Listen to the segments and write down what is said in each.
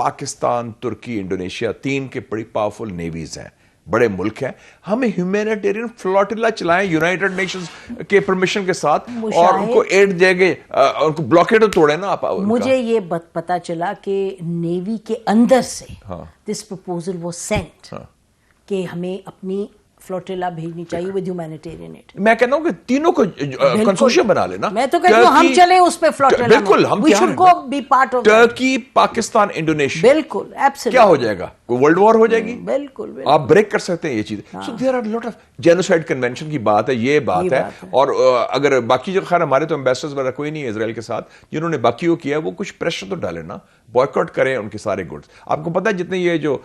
پاکستان, ترکی, Indonesia, 3 کے بڑی powerful Neves ہیں, بڑے ملک ہیں. ہمیں ہیومینیٹیرین فلوٹیلا چلائیں یونائٹڈ نیشنز کے پرمیشن کے ساتھ اور ان کو ایڈ دے گے, ان کو بلاکیڈ توڑے نا آپ. مجھے یہ پتا چلا کہ نیوی کے اندر سے دس پروپوزل واز سینٹ کہ ہمیں اپنی فلوٹیلا بھیجنی چاہیے ود ہیومینیٹیرین ایڈ. میں کہتا ہوں کہ تینوں کو کنسورشیم بنا لینا. میں تو کہتی ہوں ہم چلیں اس پہ فلوٹیلا. بالکل, ہم we should go be part of Turkey, Pakistan, Indonesia. بالکل ایبسولوٹلی. کیا ہو جائے گا؟ ورلڈ وار ہو جائے گی. بالکل آپ بریک کر سکتے ہیں یہ چیزیں. So there are lot of genocide convention کی بات ہے, یہ بات ہے. اور اگر باقی جو خیر ہمارے تو امبیسڈرز وغیرہ کوئی نہیں ہے اسرائیل کے ساتھ, جنہوں نے باقی وہ کیا وہ کچھ پریشر تو ڈالے نا, بوائکاٹ کریں ان کے سارے گڈس. آپ کو پتا ہے جتنے یہ جو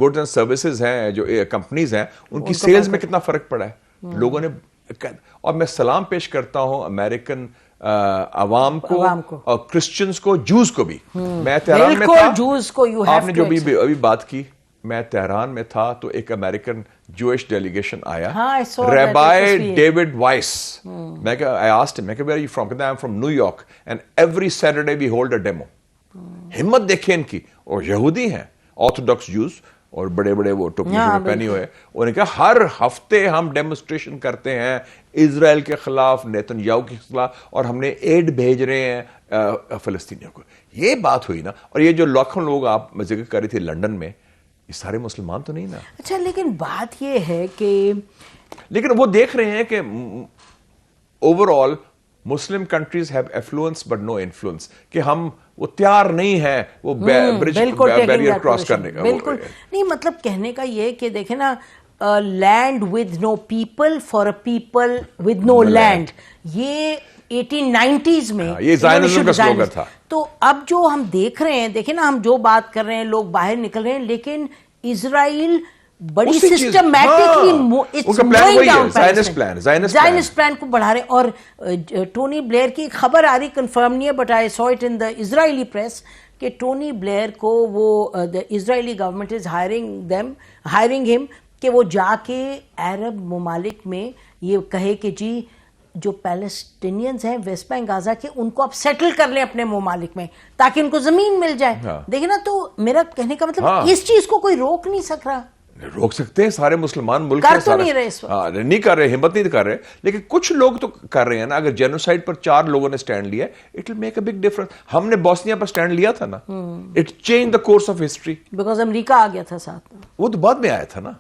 گڈس اینڈ سروسز ہیں, جو کمپنیز ہیں, ان کی سیلز میں کتنا فرق پڑا ہے لوگوں نے. اور میں سلام پیش کرتا ہوں امریکن عوام کو اور کرسچنز کو, جوز کو بھی. میں تہران میں تھا, آپ نے جو ابھی بات کی, میں تہران میں تھا تو ایک امریکن جوئش ڈیلیگیشن آیا, ریبائی ڈیوڈ وائس. میں کہ I asked him, میں کہ where are you from? I'm from New York and every Saturday we hold a demo. ہمت دیکھیں ان کی, اور یہودی ہیں, آرتھوڈاکس جوز, اور بڑے بڑے وہ ٹوپیاں پہنے ہوئے. انہوں نے کہا ہر ہفتے ہم ڈیمونسٹریشن کرتے ہیں اسرائیل کے خلاف, نیتن یاہو کے خلاف, اور ہم نے ایڈ بھیج رہے ہیں فلسطینیوں کو. یہ بات ہوئی نا. اور یہ جو لاکھوں لوگ آپ ذکر کر رہی تھی لنڈن میں, یہ سارے مسلمان تو نہیں نا. اچھا, لیکن بات یہ ہے کہ لیکن وہ دیکھ رہے ہیں کہ overall Muslim countries have influence but no influence, کہ ہم وہ تیار نہیں ہیں وہ بیریئر کراس کرنے کا. بالکل نہیں, مطلب کہنے کا یہ کہ دیکھیں نا, land with no people for a people with no land, یہ 1890s میں یہ زائنزم کا سلوگن تھا. تو اب جو ہم دیکھ رہے ہیں, دیکھیں نا, ہم جو بات کر رہے ہیں, لوگ باہر نکل رہے ہیں, لیکن اسرائیل بڑی سسٹمیٹکلی زائنسٹ پلان کو بڑھا رہے ہیں. اور ٹونی بلیئر کی خبر آ رہی, کنفرم نہیں ہے, but I so it in the Israeli press, کہ ٹونی بلیئر کو وہ دا اسرائیلی گورنمنٹ از ہائرنگ ہم کہ وہ جا کے عرب ممالک میں یہ کہے کہ جی جو پیلسٹینینز ہیں ویسٹ بینک غازہ کے, ان کو آپ سیٹل کر لیں اپنے ممالک میں تاکہ ان کو زمین مل جائے. دیکھیں نا, تو میرا کہنے کا مطلب اس چیز کو کوئی روک نہیں سک رہا. روک سکتے ہیں سارے مسلمان ملک کر تو نہیں رہے اس وقت, نہیں کر رہے, ہمت نہیں کر رہے, لیکن کچھ لوگ تو کر رہے ہیں نا. اگر جینوسائڈ پر 4 لوگوں نے سٹینڈ لیا, it will make a big difference. ہم نے بوسنیا پر سٹینڈ لیا تھا نا, it change the course of history, because امریکہ آ گیا تھا ساتھ میں. وہ تو بعد میں آیا تھا نا.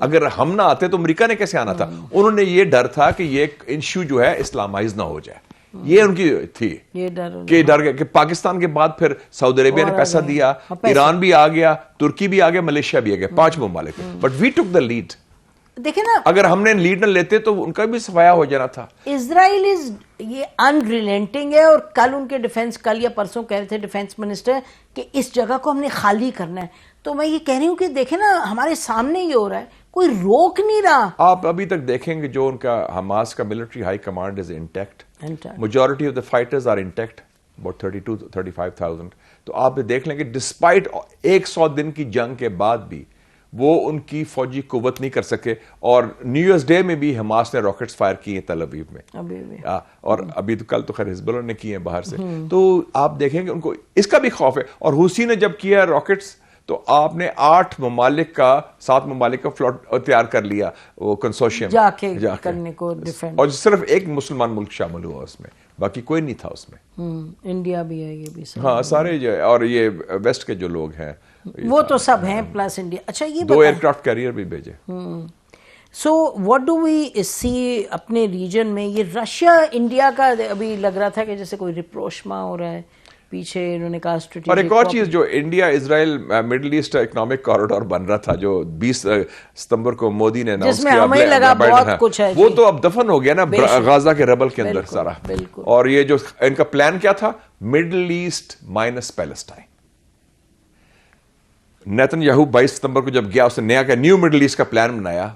اگر ہم نہ آتے تو امریکہ نے کیسے آنا تھا. انہوں نے یہ ڈر تھا کہ یہ ایشو جو ہے اسلامائز نہ ہو جائے, یہ ان کی تھی کہ ڈر گیا کہ پاکستان کے بعد پھر سعودی عربیہ نے پیسہ دیا, ایران بھی آ گیا, ترکی بھی آ گیا, ملیشیا بھی آ گیا, 5 ممالک. But we took the lead. دیکھیں نا, اگر ہم نے لیڈ نہ لیتے تو ان کا بھی صفایا ہو جانا تھا. اسرائیل یہ انریلینٹنگ ہے. اور کل ان کے ڈیفنس, کل یا پرسوں کہہ رہے تھے ڈیفنس منسٹر کہ اس جگہ کو ہم نے خالی کرنا ہے. تو میں یہ کہہ رہی ہوں کہ دیکھیں نا, ہمارے سامنے یہ ہو رہا ہے, کوئی روک نہیں رہا. آپ ابھی تک دیکھیں گے جو ان کا حماس کا military high command is intact, majority of the fighters are intact, about 32-35,000. تو آپ دیکھ لیں کہ ڈسپائٹ 100 دن کی جنگ کے بعد بھی وہ ان کی فوجی قوت نہیں کر سکے. اور نیو ایئرز ڈے میں بھی حماس نے راکٹس فائر کیے تل ابیب میں, اور ابھی تو کل تو خیر حزب اللہ نے کیے ہیں باہر سے. تو آپ دیکھیں کہ ان کو اس کا بھی خوف ہے. اور حوثی نے جب کیا راکٹس تو آپ نے 8 ممالک کا 7 ممالک کا فلوٹ تیار کر لیا, وہ کنسورشیم جا کے کرنے کو ڈیفینڈ. اور صرف ایک مسلمان ملک شامل ہوا اس میں, باقی کوئی نہیں تھا اس میں. انڈیا بھی ہے, یہ بھی ہاں سارے جو, اور یہ ویسٹ کے جو لوگ ہیں وہ تو سب ہیں پلس انڈیا. اچھا, یہ 2 ایئر کرافٹ کیریئر بھی بھیجے. سو واٹ ڈو وی سی اپنے ریجن میں؟ یہ رشیا انڈیا کا ابھی لگ رہا تھا کہ جیسے کوئی ریپروشما ہو رہا ہے پیچھے, انہوں نے کہا اسٹریٹجک. اور ایک اور چیز, جو انڈیا اسرائیل مڈل ایسٹ اکنامک کوریڈور بن رہا تھا جو 20 ستمبر کو مودی نے اناؤنس کیا, ہمیں لگا بہت کچھ ہے, وہ تو اب دفن ہو گیا نا غزہ کے ربل کے اندر سارا. اور یہ جو ان کا پلان کیا تھا, Middle East minus Palestine. Netanyahu 22 ستمبر کو جب گیا, اس نے نیا کہ نیو مڈل ایسٹ کا پلان بنایا,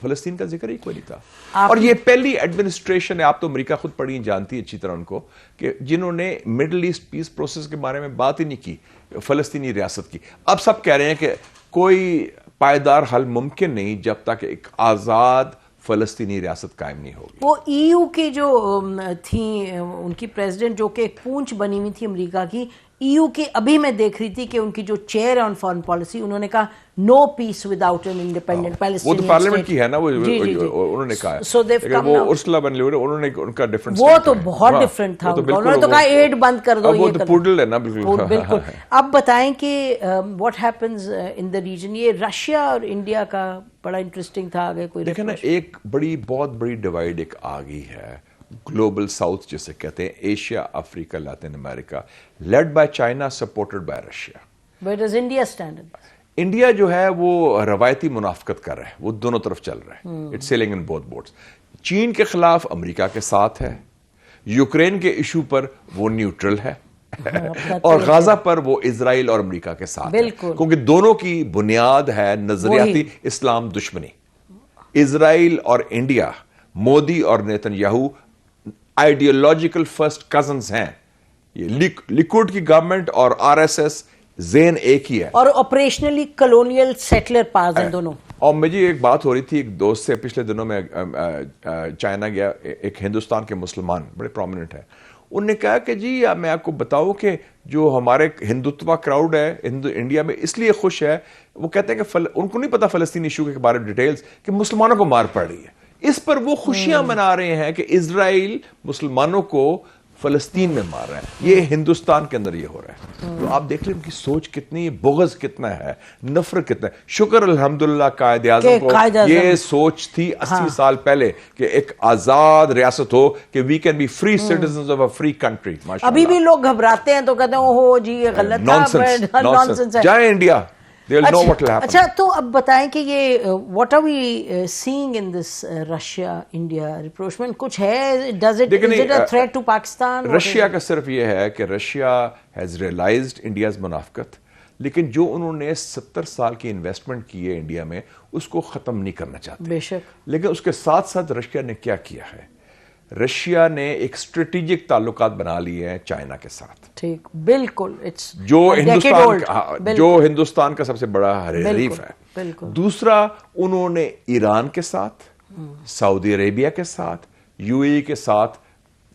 فلسطین کا ذکر ہی کوئی نہیں تھا. اور یہ پہلی ایڈمنسٹریشن ہے, آپ تو امریکہ خود پڑھی جانتی ہے اچھی طرح ان کو, کہ جنہوں نے مڈل ایسٹ پیس پروسیس کے بارے میں بات ہی نہیں کی, فلسطینی ریاست کی. اب سب کہہ رہے ہیں کہ کوئی پائیدار حل ممکن نہیں جب تک ایک آزاد فلسطینی ریاست قائم نہیں ہوگی. وہ ای یو کی جو تھیں ان کی پریزیڈنٹ, جو کہ ایک پونچھ بنی ہوئی تھی امریکہ کی, EU کی ابھی میں دیکھ رہی تھی کہ ان کی جو چیئر ہے آن فارن پالیسی, انہوں نے کہا نو پیس وداؤٹ این انڈیپینڈنٹ پیلسٹینین. وہ تو پارلیمنٹ کی ہے نا, وہ انہوں نے کہا ہے. وہ ارسلا ون لیور انہوں نے ان کا ڈیفرنٹ, وہ تو بہت ڈفرنٹ تھا, انہوں نے تو کہا ایڈ بند کر دو. وہ تو پوڈل ہے نا بالکل. بالکل. اب بتائیں کہ what happens in the region, یہ رشیا اور انڈیا کا بڑا انٹرسٹنگ تھا. آگے کوئی دیکھیں نا, ایک بہت بڑی ڈیوائڈ ایک آ گئی ہے, گلوبل ساؤتھ جسے کہتے ہیں, Asia, Africa, Latin America, led by China, supported by Russia. Where does India stand in this? India جو ہے وہ روایتی منافقت کر رہا ہے, وہ دونوں طرف چل رہا ہے. It's sailing in both boards. چین کے خلاف امریکہ کے ساتھ ہے, یوکرین کے ایشو پر وہ نیوٹرل ہے, اور غزہ پر وہ اسرائیل اور امریکہ کے ساتھ ہے, کیونکہ دونوں کی بنیاد ہے نظریاتی اسلام دشمنی. اسرائیل اور انڈیا, مودی اور Nitin Yahoo ideological first cousins ہیں. یہ لیکوڈ کی گورنمنٹ اور RSS زین ایک ہی ہے, اور آپریشنلی کلونیل سیٹلر پاس ہیں دونوں. اور مجھے ایک بات ہو رہی تھی ایک دوست سے, پچھلے دنوں میں چائنا گیا, ایک ہندوستان کے مسلمان بڑے پرومیننٹ ہیں, انہوں نے کہا کہ جی میں آپ کو بتاؤں کہ جو ہمارے ہندوتوا کراؤڈ ہے انڈیا میں اس لیے خوش ہے, وہ کہتے ہیں کہ ان کو نہیں پتا فلسطینی ایشو کے بارے میں ڈیٹیلز, کہ مسلمانوں کو مار پڑ رہی ہے, اس پر وہ خوشیاں منا رہے ہیں کہ اسرائیل مسلمانوں کو فلسطین میں مار رہا ہے. یہ ہندوستان کے اندر یہ ہو رہا ہے. تو آپ دیکھ لیں ان کی سوچ کتنی, بغض کتنا ہے, نفرت کتنا ہے. شکر الحمدللہ قائد اعظم کو یہ سوچ تھی 80 سال پہلے کہ ایک آزاد ریاست ہو, کہ we can be free citizens of a free country. ابھی بھی لوگ گھبراتے ہیں تو کہتے ہیں اوہ جی یہ غلط تھا, نانسنس ہے. جائیں India, they'll know what will happen. اچھا, تو اب بتائیں کہ یہ what are we seeing in this Russia India rapprochement, کچھ ہے, is it a threat to Pakistan? Russia کا صرف یہ ہے کہ رشیا has realized India's منافقت, لیکن جو انہوں نے 70 سال کی انویسٹمنٹ کی ہے انڈیا میں, اس کو ختم نہیں کرنا چاہتے. بے شک. لیکن اس کے ساتھ ساتھ رشیا نے کیا کیا ہے, رشیا نے ایک اسٹریٹجک تعلقات بنا لیے ہیں چائنا کے ساتھ. ٹھیک, بالکل. جو ہندوستان کا سب سے بڑا حریف ہے. دوسرا, انہوں نے ایران کے ساتھ, سعودی عربیہ کے ساتھ, UAE کے ساتھ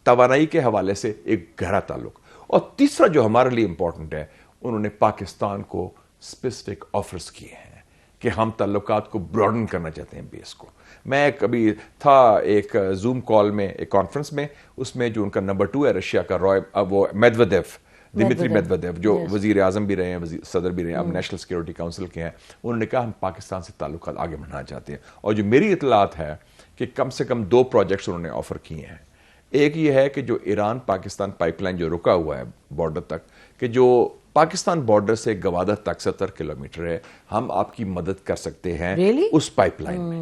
توانائی کے حوالے سے ایک گہرا تعلق. اور تیسرا جو ہمارے لیے امپورٹنٹ ہے, انہوں نے پاکستان کو اسپیسیفک آفرز کیے ہیں کہ ہم تعلقات کو براڈن کرنا چاہتے ہیں بیس کو. میں کبھی تھا ایک زوم کال میں, ایک کانفرنس میں, اس میں جو ان کا نمبر 2 ہے رشیا کا, وہ میدودیو, دمیتری میدودیو, جو وزیر اعظم بھی رہے ہیں, صدر بھی رہے ہیں, اب نیشنل سیکورٹی کاؤنسل کے ہیں, انہوں نے کہا ہم پاکستان سے تعلقات آگے بڑھانا چاہتے ہیں. اور جو میری اطلاعات ہے کہ کم سے کم 2 پروجیکٹس انہوں نے آفر کیے ہیں. ایک یہ ہے کہ جو ایران پاکستان پائپ لائن جو رکا ہوا ہے بارڈر تک, کہ جو پاکستان بارڈر سے گوادر تک 70 کلومیٹر ہے, ہم آپ کی مدد کر سکتے ہیں اس پائپ لائن میں.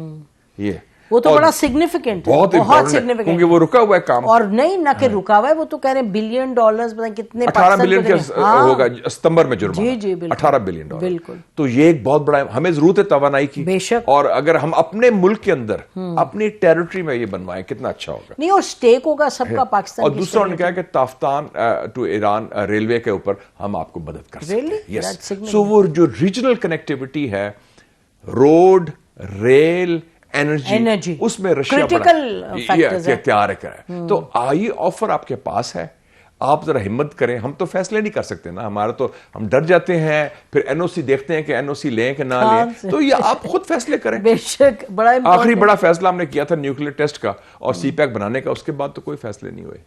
یہ وہ تو بڑا سگنیفیکنٹ ہے, بہت سگنیفیکنٹ, کیونکہ وہ رکا ہوا ہے کام. اور نہیں نہ کہ رکا ہوا ہے, وہ تو کہہ رہے ہیں $1 بلین, پتہ کتنے 18 بلین کا ہوگا ستمبر میں جرمانہ. جی 18 بلین ڈالر. بالکل. تو یہ ایک بہت بڑا, ہمیں ضرورت ہے توانائی کی. بے شک. اور اگر ہم اپنے ملک کے اندر اپنی ٹیریٹری میں یہ بنوائیں کتنا اچھا ہوگا. نہیں, اور اسٹیک ہوگا سب کا پاکستان. اور دوسرا انہوں نے کہا کہ تافتان ٹو ایران ریلوے کے اوپر ہم آپ کو مدد کر سکتے ہیں. سو وہ جو ریجنل کنیکٹیوٹی ہے, روڈ, ریل, انرجی, اس میں رشیا تیار ہے. تو آئی آفر آپ کے پاس ہے, آپ ذرا ہمت کریں. ہم تو فیصلے نہیں کر سکتے نا, ہمارا تو ہم ڈر جاتے ہیں, پھر NOC دیکھتے ہیں کہ NOC لیں کہ نہ لیں. تو یہ آپ خود فیصلے کریں. بے شک, بڑا آخری بڑا فیصلہ ہم نے کیا تھا نیوکلیر ٹیسٹ کا اور CPEC بنانے کا, اس کے بعد تو کوئی فیصلے نہیں ہوئے.